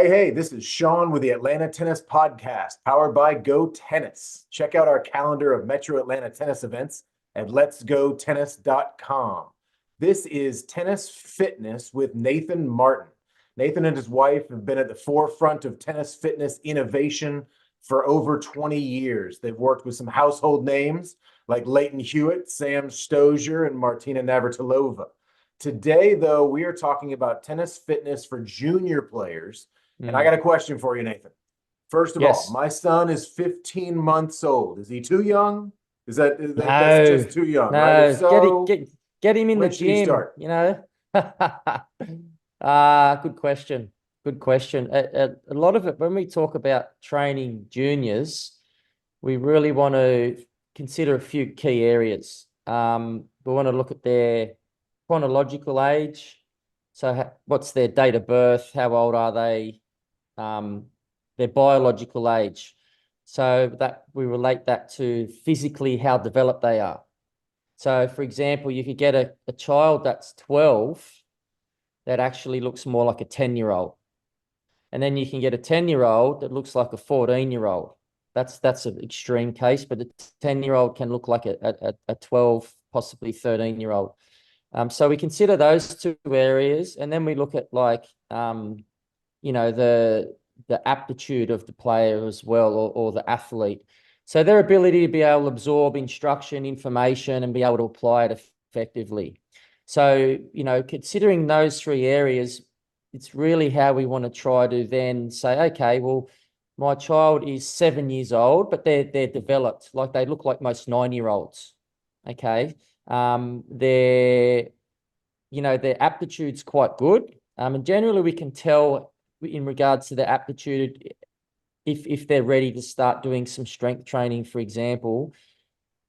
Hey, this is Shaun with the Atlanta Tennis Podcast, powered by GoTennis. Check out our calendar of Metro Atlanta tennis events at letsgotennis.com. This is Tennis Fitness with Nathan Martin. Nathan and his wife have been at the forefront of tennis fitness innovation for over 20 years. They've worked with some household names like Leighton Hewitt, Sam Stosur, and Martina Navratilova. Today, though, we are talking about tennis fitness for junior players. And I got a question for you, Nathan. First of all, Yes. my son is 15 months old. Is he too young? That's No, just too young, right? If no. so, Get him in the when should he gym, start? you know. Good question. Good question. A lot of it, when we talk about training juniors, we really want to consider a few key areas. We want to look at their chronological age. So what's their date of birth? How old are they? Their biological age. So that we relate that to physically how developed they are. So, for example, you could get a child that's 12 that actually looks more like a 10-year-old. And then you can get a 10-year-old that looks like a 14-year-old. That's an extreme case, but a 10-year-old can look like a 12, possibly 13-year-old. So we consider those two areas, and then we look at the aptitude of the player as well, or the athlete. So their ability to be able to absorb instruction, information, and be able to apply it effectively. So, considering those three areas, it's really how we want to try to then say, okay, well, my child is 7 years old, but they're developed, like they look like most 9-year-olds. Okay. Their aptitude's quite good. And generally we can tell in regards to their aptitude if they're ready to start doing some strength training, for example,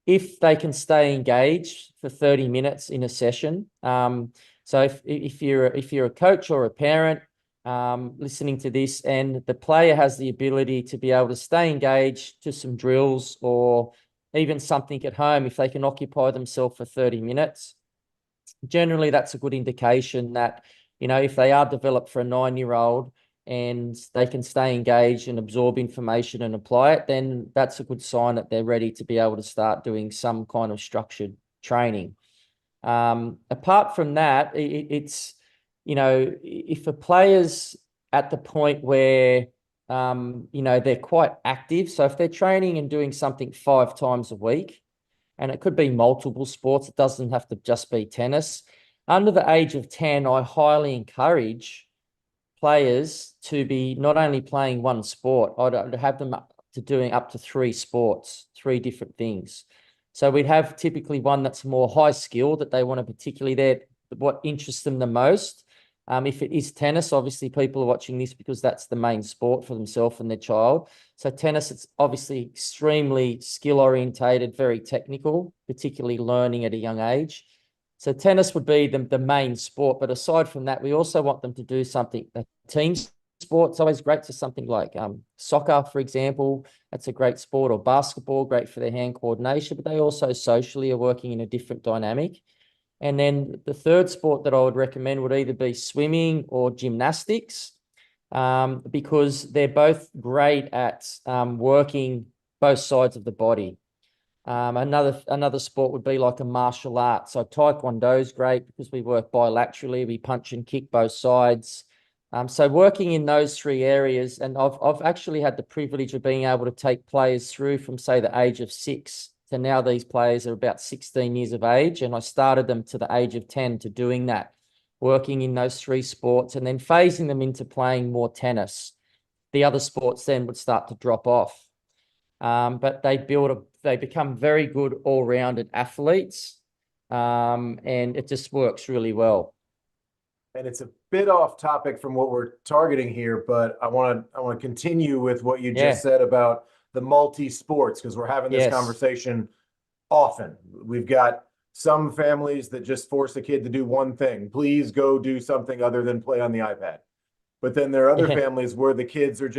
if they can stay engaged for 30 minutes in a session. So if you're a coach or a parent listening to this, and the player has the ability to be able to stay engaged to some drills or even something at home, if they can occupy themselves for 30 minutes, generally that's a good indication that, if they are developed for a 9-year-old and they can stay engaged and absorb information and apply it, then that's a good sign that they're ready to be able to start doing some kind of structured training. Apart from that, it's, if a player's at the point where, they're quite active. So if they're training and doing something 5 times a week, and it could be multiple sports, it doesn't have to just be tennis. Under the age of 10, I highly encourage players to be not only playing one sport, I'd have them up to doing up to 3 sports, 3 different things. So we'd have typically one that's more high skill that they want to particularly there, what interests them the most. If it is tennis, obviously people are watching this because that's the main sport for themselves and their child. So tennis, it's obviously extremely skill orientated, very technical, particularly learning at a young age. So tennis would be the main sport. But aside from that, we also want them to do something, a team sport. It's always great to something like soccer, for example. That's a great sport, or basketball, great for their hand coordination, but they also socially are working in a different dynamic. And then the third sport that I would recommend would either be swimming or gymnastics, because they're both great at working both sides of the body. Another sport would be like a martial art. So Taekwondo is great because we work bilaterally. We punch and kick both sides. So working in those 3 areas, and I've actually had the privilege of being able to take players through from, say, the age of 6 to now these players are about 16 years of age. And I started them to the age of 10 to doing that, working in those 3 sports and then phasing them into playing more tennis. The other sports then would start to drop off. But they become very good all-rounded athletes. And it just works really well. And it's a bit off topic from what we're targeting here, but I want to continue with what you just Yeah. said about the multi-sports, because we're having this Yes. conversation often. We've got some families that just force a kid to do one thing. Please go do something other than play on the iPad. But then there are other Yeah. families where the kids are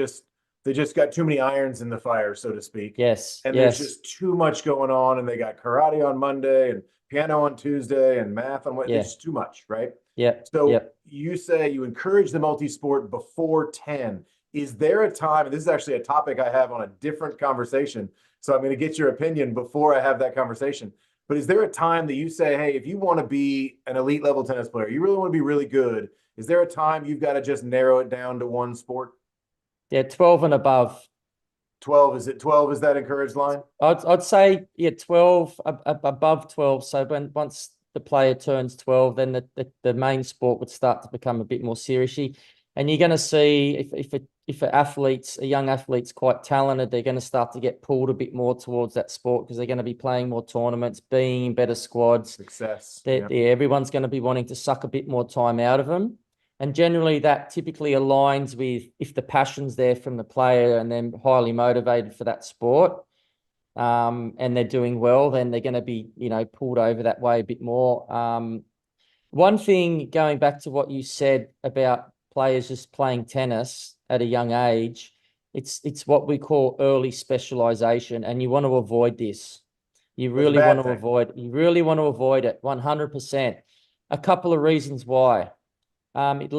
they just got too many irons in the fire, so to speak. Yes. And there's Yes. just too much going on, and they got karate on Monday and piano on Tuesday and math on Wednesday. Yeah. It's too much, right? Yeah. So Yeah. you say you encourage the multi-sport before 10. Is there a time, and this is actually a topic I have on a different conversation, so I'm going to get your opinion before I have that conversation. But is there a time that you say, hey, if you want to be an elite level tennis player, you really want to be really good, is there a time you've got to just narrow it down to one sport? Yeah. 12 and above. 12, is it 12 is that encouraged line? I'd say, yeah, 12 above 12. So once the player turns 12, then the main sport would start to become a bit more seriously. And you're going to see if a young athlete's quite talented, they're going to start to get pulled a bit more towards that sport because they're going to be playing more tournaments, being in better squads. Success. Yeah, everyone's going to be wanting to suck a bit more time out of them. And generally that typically aligns with if the passion's there from the player and they're highly motivated for that sport, and they're doing well, then they're going to be, pulled over that way a bit more. One thing, going back to what you said about players just playing tennis at a young age, it's what we call early specialization, and you want to avoid this. You really want to avoid it 100%. A couple of reasons why. It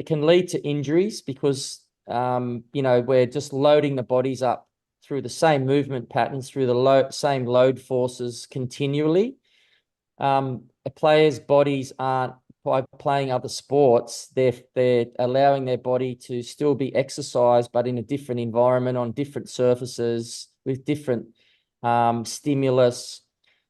can lead to injuries because, we're just loading the bodies up through the same movement patterns, through the same load forces continually. A player's bodies aren't, by playing other sports, they're allowing their body to still be exercised, but in a different environment, on different surfaces, with different stimulus.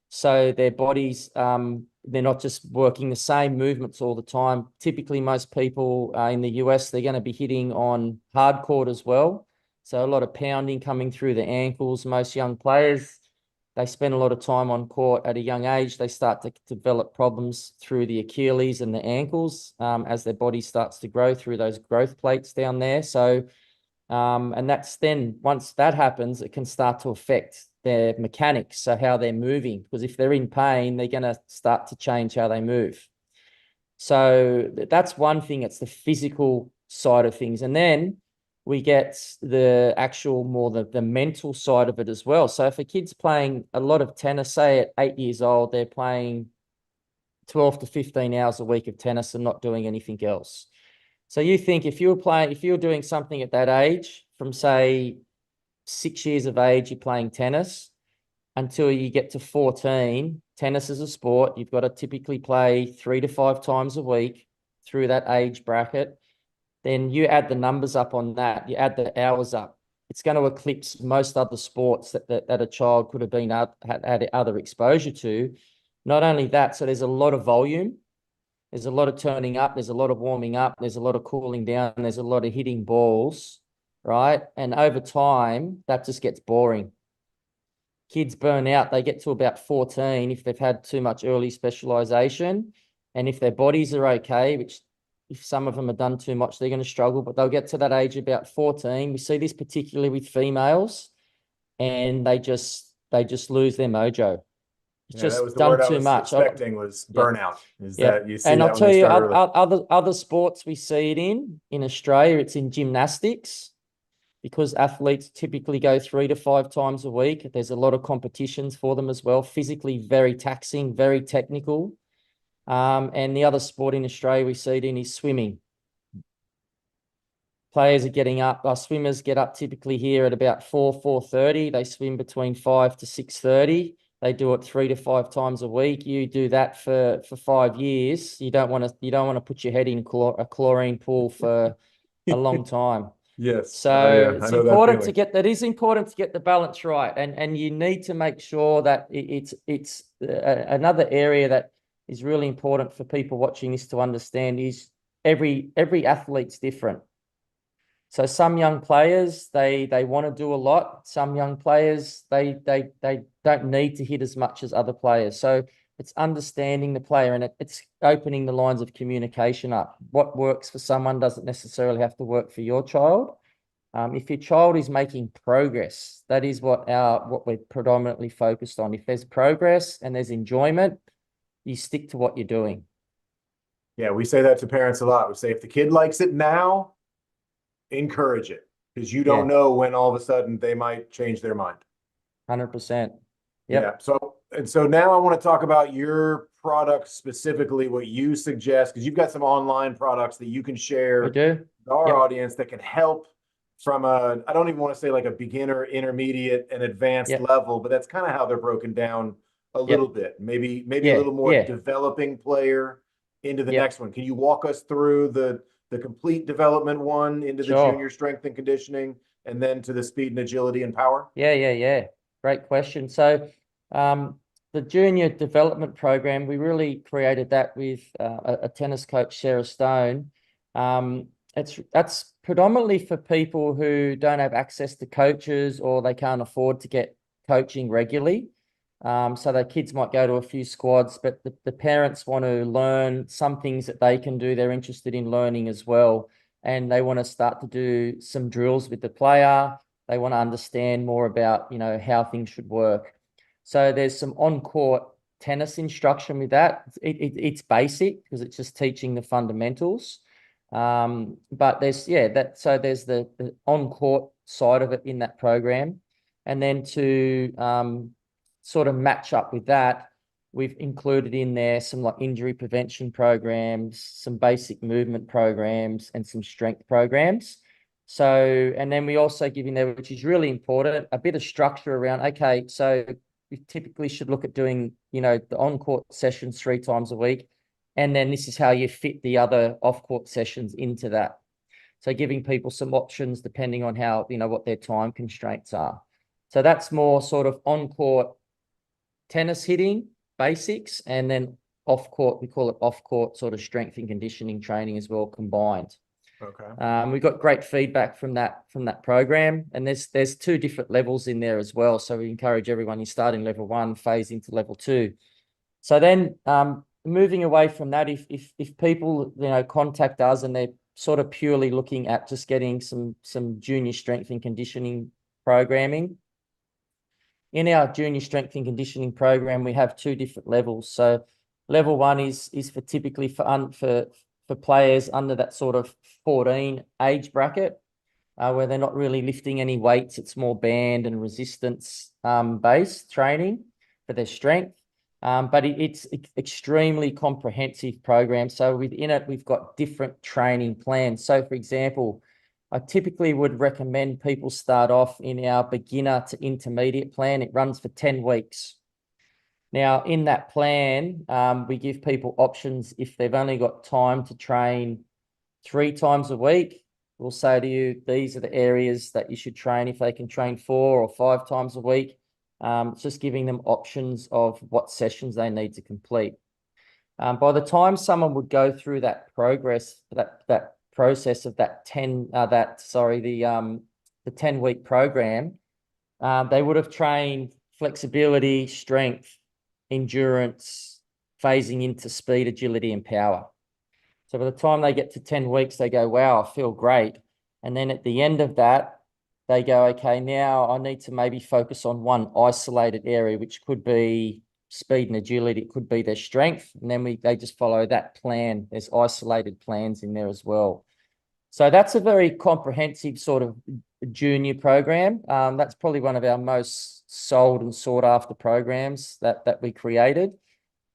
So their bodies, they're not just working the same movements all the time. Typically, most people in the US, they're going to be hitting on hard court as well. So a lot of pounding coming through the ankles. Most young players, they spend a lot of time on court at a young age. They start to develop problems through the Achilles and the ankles as their body starts to grow through those growth plates down there. So, and that's then, once that happens, it can start to affect their mechanics, so how they're moving, because if they're in pain, they're going to start to change how they move. So that's one thing. It's the physical side of things. And then we get the actual more the mental side of it as well. So if a kid's playing a lot of tennis, say at 8 years old, they're playing 12 to 15 hours a week of tennis and not doing anything else. So you think if you're doing something at that age, from say 6 years of age, you're playing tennis until you get to 14, tennis is a sport. You've got to typically play 3 to 5 times a week through that age bracket. Then you add the numbers up on that, you add the hours up. It's going to eclipse most other sports that a child could have been had other exposure to. Not only that, so there's a lot of volume. There's a lot of turning up. There's a lot of warming up. There's a lot of cooling down. There's a lot of hitting balls, right? And over time, that just gets boring. Kids burn out. They get to about 14 if they've had too much early specialization. And if their bodies are okay, which if some of them have done too much, they're going to struggle, but they'll get to that age about 14. We see this particularly with females, and they just lose their mojo. It's Yeah, that just was the done word I too was much. expecting was burnout. Is that you see And that I'll when tell they you, start early? other sports we see it in Australia, it's in gymnastics, because athletes typically go 3 to 5 times a week. There's a lot of competitions for them as well, physically very taxing, very technical. And the other sport in Australia we see it in is swimming. Players are getting up, our swimmers get up typically here at about 4:30. They swim between 5 to 6:30. They do it 3 to 5 times a week. You do that for 5 years. You don't want to put your head in a chlorine pool for a long time. Yes. So I know that feeling. that is important to get the balance right. And you need to make sure that it's another area that is really important for people watching this to understand is every athlete's different. So some young players, they want to do a lot. Some young players, they don't need to hit as much as other players. So it's understanding the player, and it's opening the lines of communication up. What works for someone doesn't necessarily have to work for your child. If your child is making progress, that is what we're predominantly focused on. If there's progress and there's enjoyment, you stick to what you're doing. Yeah, we say that to parents a lot. We say if the kid likes it now, encourage it, because you don't know when all of a sudden they might change their mind. 100%. Yeah. So And so now I want to talk about your product specifically, what you suggest, because you've got some online products that you can share We do. with our Yep. audience that can help from a, I don't even want to say like a beginner, intermediate, and advanced Yep. level, but that's kind of how they're broken down a little Yep. bit. Maybe a Yeah. little more Yeah. developing player into the Yep. next one. Can you walk us through the complete development one into the junior Sure. strength and conditioning, and then to the speed and agility and power? Yeah. Great question. So, the junior development program, we really created that with a tennis coach, Sarah Stone. That's predominantly for people who don't have access to coaches or they can't afford to get coaching regularly. So their kids might go to a few squads, but the parents want to learn some things that they can do. They're interested in learning as well. And they want to start to do some drills with the player. They want to understand more about, how things should work. So there's some on-court tennis instruction with that. It's basic because it's just teaching the fundamentals. But there's there's the on-court side of it in that program. And then to sort of match up with that, we've included in there some like injury prevention programs, some basic movement programs, and some strength programs. So, and then we also give in there, which is really important, a bit of structure around, okay, so we typically should look at doing, the on-court sessions 3 times a week. And then this is how you fit the other off-court sessions into that. So giving people some options depending on how, what their time constraints are. So that's more sort of on-court tennis hitting basics, and then off-court, we call it off-court sort of strength and conditioning training as well combined. Okay. We got great feedback from that program, and there's 2 different levels in there as well. So we encourage everyone, you start in level 1, phase into level 2. So then moving away from that, if people contact us and they're sort of purely looking at just getting some junior strength and conditioning programming, in our junior strength and conditioning program, we have 2 different levels. So level 1 is for typically for players under that sort of 14 age bracket, where they're not really lifting any weights. It's more band and resistance based training for their strength. But it's extremely comprehensive program. So within it, we've got different training plans. So for example, I typically would recommend people start off in our beginner to intermediate plan. It runs for 10 weeks. Now, in that plan, we give people options if they've only got time to train 3 times a week. We'll say to you, these are the areas that you should train. If they can train 4 or 5 times a week, it's just giving them options of what sessions they need to complete. By the time someone would go through that process of the 10-week program, they would have trained flexibility, strength, endurance, phasing into speed, agility, and power. So by the time they get to 10 weeks, they go, wow, I feel great. And then at the end of that, they go, okay, now I need to maybe focus on one isolated area, which could be speed and agility. It could be their strength. And then they just follow that plan. There's isolated plans in there as well. So that's a very comprehensive sort of junior program. That's probably one of our most sold and sought after programs that we created.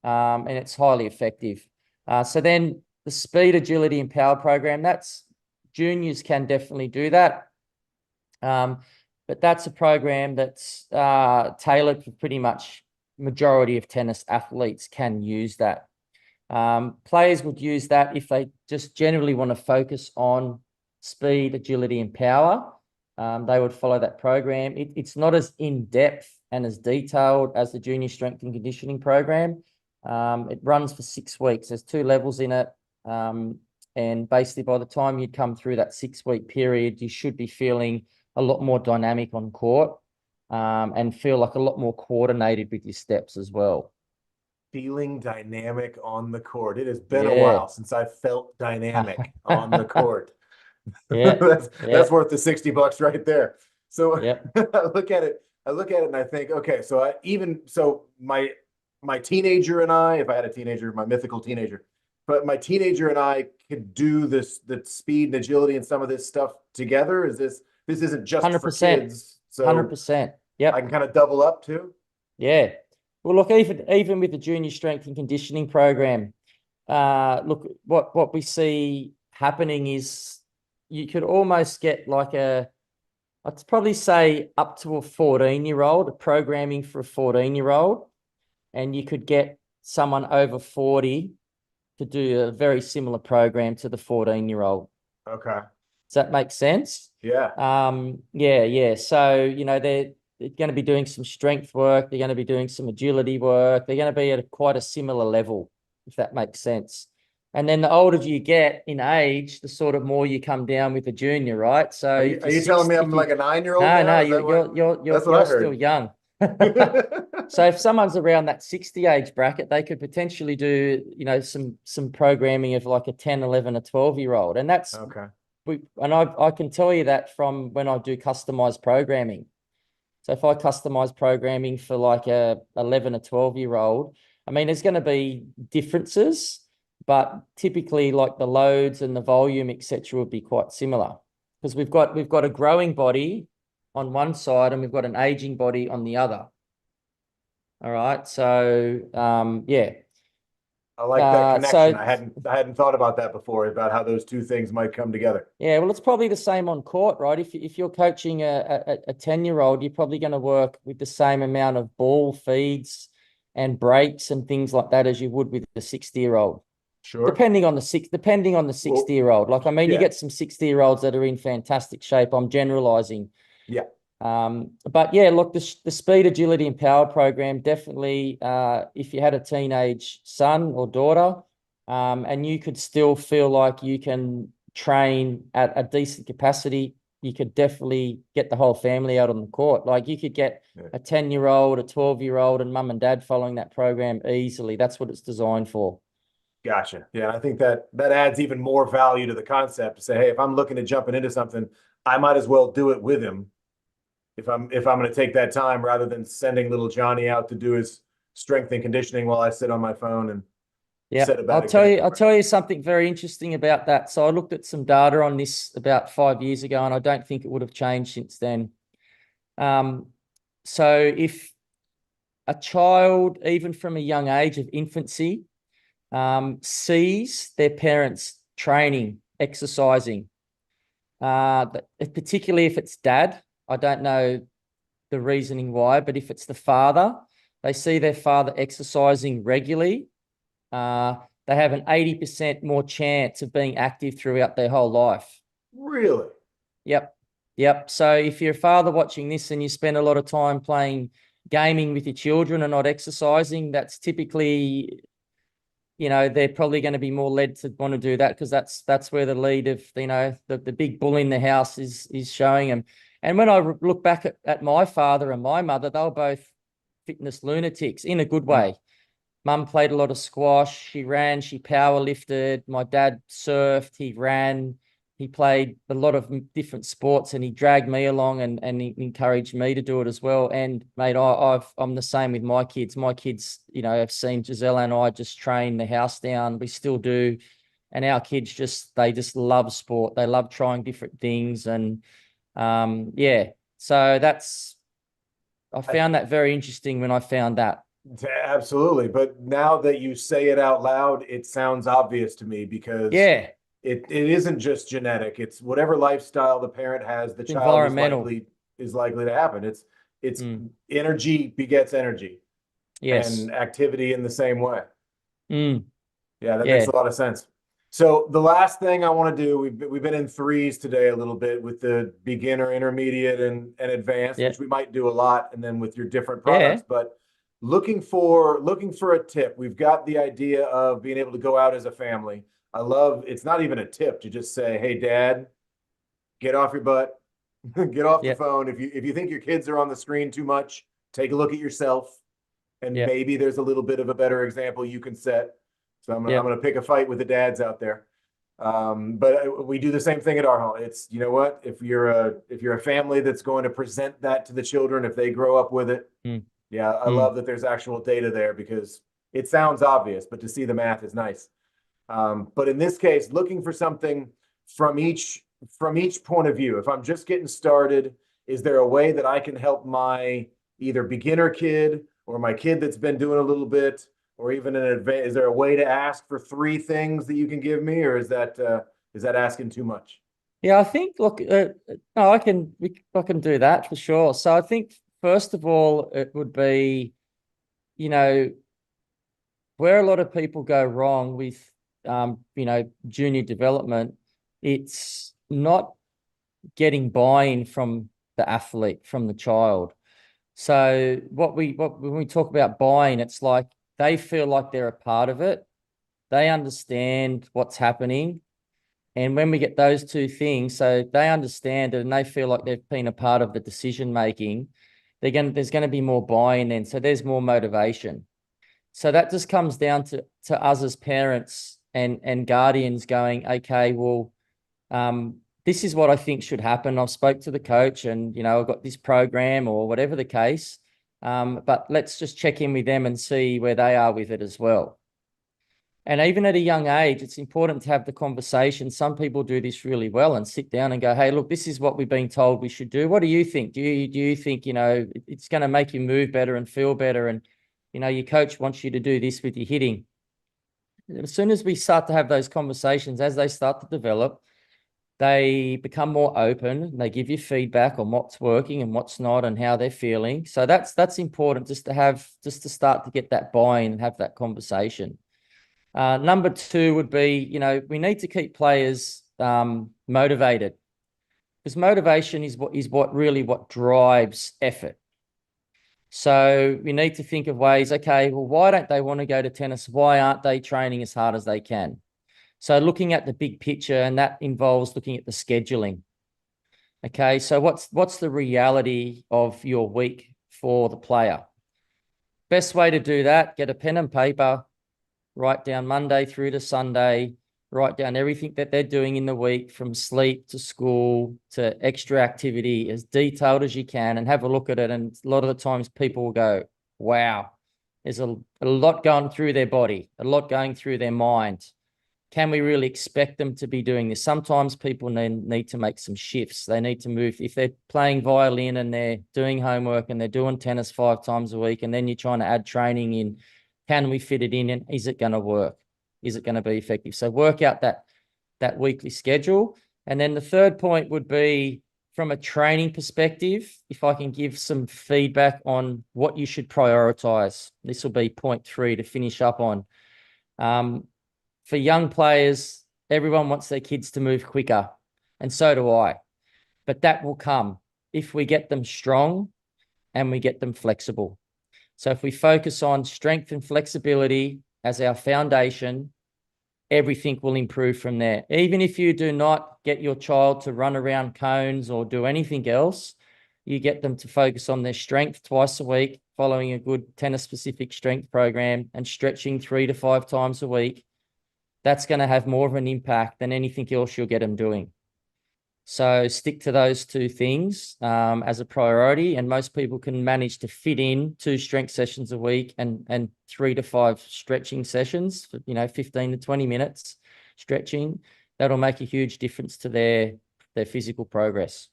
And it's highly effective. So then the speed, agility, and power program, that's juniors can definitely do that. But that's a program that's tailored for pretty much majority of tennis athletes can use that. Players would use that if they just generally want to focus on speed, agility, and power. They would follow that program. It's not as in-depth and as detailed as the junior strength and conditioning program. It runs for 6 weeks. There's 2 levels in it. And basically by the time you come through that 6-week period, you should be feeling a lot more dynamic on court, and feel like a lot more coordinated with your steps as well. Feeling dynamic on the court. It has been a Yeah. while since I felt dynamic on the court. Yeah. That's worth the $60 right there. So Yeah. I look at it and I think, okay, so my teenager and I, if I had a teenager, my mythical teenager, but my teenager and I could do the speed and agility and some of this stuff together. This isn't just for 100%. kids, so 100%. Yep. I can kind of double up too. Yeah. Well, look, even with the junior strength and conditioning program, look, what we see happening is you could almost get like I'd probably say up to a 14-year-old, programming for a 14-year-old, and you could get someone over 40 to do a very similar program to the 14-year-old. Okay. Does that make sense? Yeah. Yeah. So, they're going to be doing some strength work. They're going to be doing some agility work. They're going to be at quite a similar level, if that makes sense. And then the older you get in age, the sort of more you come down with the junior, right? So Are you telling me I'm like a 9-year-old no, now? Is that that's what I you're heard. still young. So if someone's around that 60 age bracket, they could potentially do, some programming of like a 10, 11, or 12-year-old. And that's Okay. I can tell you that from when I do customized programming. So if I customize programming for like a 11 or 12-year-old, I mean, there's going to be differences, but typically like the loads and the volume, etc., would be quite similar because we've got a growing body on one side and we've got an aging body on the other. All right. So yeah. I like that connection. So I hadn't thought about that before, about how those two things might come together. yeah, well, it's probably the same on court, right? If you're coaching a 10-year-old, you're probably going to work with the same amount of ball feeds and breaks and things like that as you would with the 60-year-old. Sure. Depending on the 60-year-old. Like, I mean, you Yeah. get some 60-year-olds that are in fantastic shape. I'm generalizing. Yeah. But yeah, look, the speed, agility, and power program definitely. If you had a teenage son or daughter, and you could still feel like you can train at a decent capacity, you could definitely get the whole family out on the court. Like you could get a 10-year-old, a 12-year-old, and mum and dad following that program easily. That's what it's designed for. Gotcha. Yeah, I think that adds even more value to the concept to say, hey, if I'm looking at jumping into something, I might as well do it with him. If I'm going to take that time rather than sending little Johnny out to do his strength and conditioning while I sit on my phone and set a bad example. I'll tell you something very interesting about that. So I looked at some data on this about 5 years ago, and I don't think it would have changed since then. So if a child, even from a young age of infancy, sees their parents training, exercising, particularly if it's dad, I don't know the reasoning why, but if it's the father, they see their father exercising regularly, they have an 80% more chance of being active throughout their whole life. Really? Yep. So if you're a father watching this and you spend a lot of time playing gaming with your children and not exercising, that's typically, they're probably going to be more led to want to do that because that's where the lead of, the big bull in the house is showing them. And when I look back at my father and my mother, they were both fitness lunatics in a good way. Mum played a lot of squash. She ran, she power lifted. My dad surfed, he ran. He played a lot of different sports and he dragged me along and he encouraged me to do it as well. And mate, I'm the same with my kids. My kids, have seen Giselle and I just train the house down. We still do. And our kids they just love sport. They love trying different things. And yeah, so I found that very interesting when I found that. Absolutely. But now that you say it out loud, it sounds obvious to me because Yeah, it isn't just genetic. It's whatever lifestyle the parent has, the child environmental. is likely to happen. It's energy begets energy. Yes. And activity in the same way. Yeah, that Yeah. makes a lot of sense. So the last thing I want to do, we've been in threes today a little bit with the beginner, intermediate, and advanced, which we might do a lot, and then with your different products. But looking for a tip. We've got the idea of being able to go out as a family. I love it's not even a tip to just say, hey, dad, get off your butt, get off the phone. If you think your kids are on the screen too much, take a look at yourself. And maybe there's a little bit of a better example you can set. So I'm gonna pick a fight with the dads out there. But we do the same thing at our home. It's, you know what, if you're a family that's going to present that to the children, if they grow up with it, I love that there's actual data there because it sounds obvious, but to see the math is nice. But in this case, looking for something from each point of view. If I'm just getting started, is there a way that I can help my either beginner kid or my kid that's been doing a little bit, or even an advance? Is there a way to ask for 3 things that you can give me, or is that asking too much? Yeah, I think, look, no, I can do that for sure. So I think, first of all, it would be, you know, where a lot of people go wrong with, junior development, it's not getting buy-in from the athlete, from the child. So when we talk about buy-in, it's like they feel like they're a part of it. They understand what's happening. And when we get those two things, so they understand it and they feel like they've been a part of the decision making, there's going to be more buy-in then. So there's more motivation. So that just comes down to us as parents and guardians going, okay, well, this is what I think should happen. I've spoke to the coach and, I've got this program or whatever the case. But let's just check in with them and see where they are with it as well. And even at a young age, it's important to have the conversation. Some people do this really well and sit down and go, hey, look, this is what we've been told we should do. What do you think? Do you think, it's going to make you move better and feel better? And, your coach wants you to do this with your hitting. As soon as we start to have those conversations, as they start to develop, they become more open and they give you feedback on what's working and what's not and how they're feeling. So that's important just to start to get that buy-in and have that conversation. Number 2 would be, we need to keep players motivated, because motivation is what drives effort. So we need to think of ways, okay, well, why don't they want to go to tennis? Why aren't they training as hard as they can? So looking at the big picture, and that involves looking at the scheduling. Okay, so what's the reality of your week for the player? Best way to do that, get a pen and paper, write down Monday through to Sunday, write down everything that they're doing in the week, from sleep to school to extra activity, as detailed as you can, and have a look at it. And a lot of the times people will go, wow, there's a lot going through their body, a lot going through their mind. Can we really expect them to be doing this? Sometimes people need to make some shifts. They need to move. If they're playing violin and they're doing homework and they're doing tennis 5 times a week, and then you're trying to add training in, can we fit it in? And is it going to work? Is it going to be effective? So work out that weekly schedule. And then the third point would be, from a training perspective, if I can give some feedback on what you should prioritize. This will be point 3 to finish up on. For young players, everyone wants their kids to move quicker, and so do I. But that will come if we get them strong and we get them flexible. So if we focus on strength and flexibility as our foundation, everything will improve from there. Even if you do not get your child to run around cones or do anything else, you get them to focus on their strength twice a week, following a good tennis-specific strength program, and stretching 3 to 5 times a week. That's going to have more of an impact than anything else you'll get them doing. So stick to those 2 things as a priority, and most people can manage to fit in 2 strength sessions a week and 3 to 5 stretching sessions for 15 to 20 minutes stretching. That'll make a huge difference to their physical progress.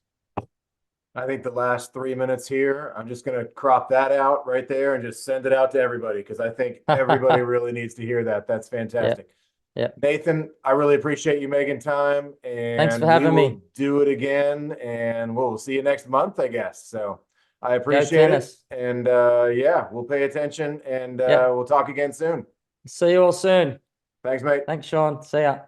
I think the last 3 minutes here, I'm just going to crop that out right there and just send it out to everybody, because I think everybody really needs to hear that. That's fantastic. Yeah. Nathan, I really appreciate you making time, and thanks for having we will me. do it again, and we'll see you next month, I guess. So I appreciate tennis. it. And yeah, we'll pay attention, and Yep. we'll talk again soon. See you all soon. Thanks, mate. Thanks, Shaun. See ya.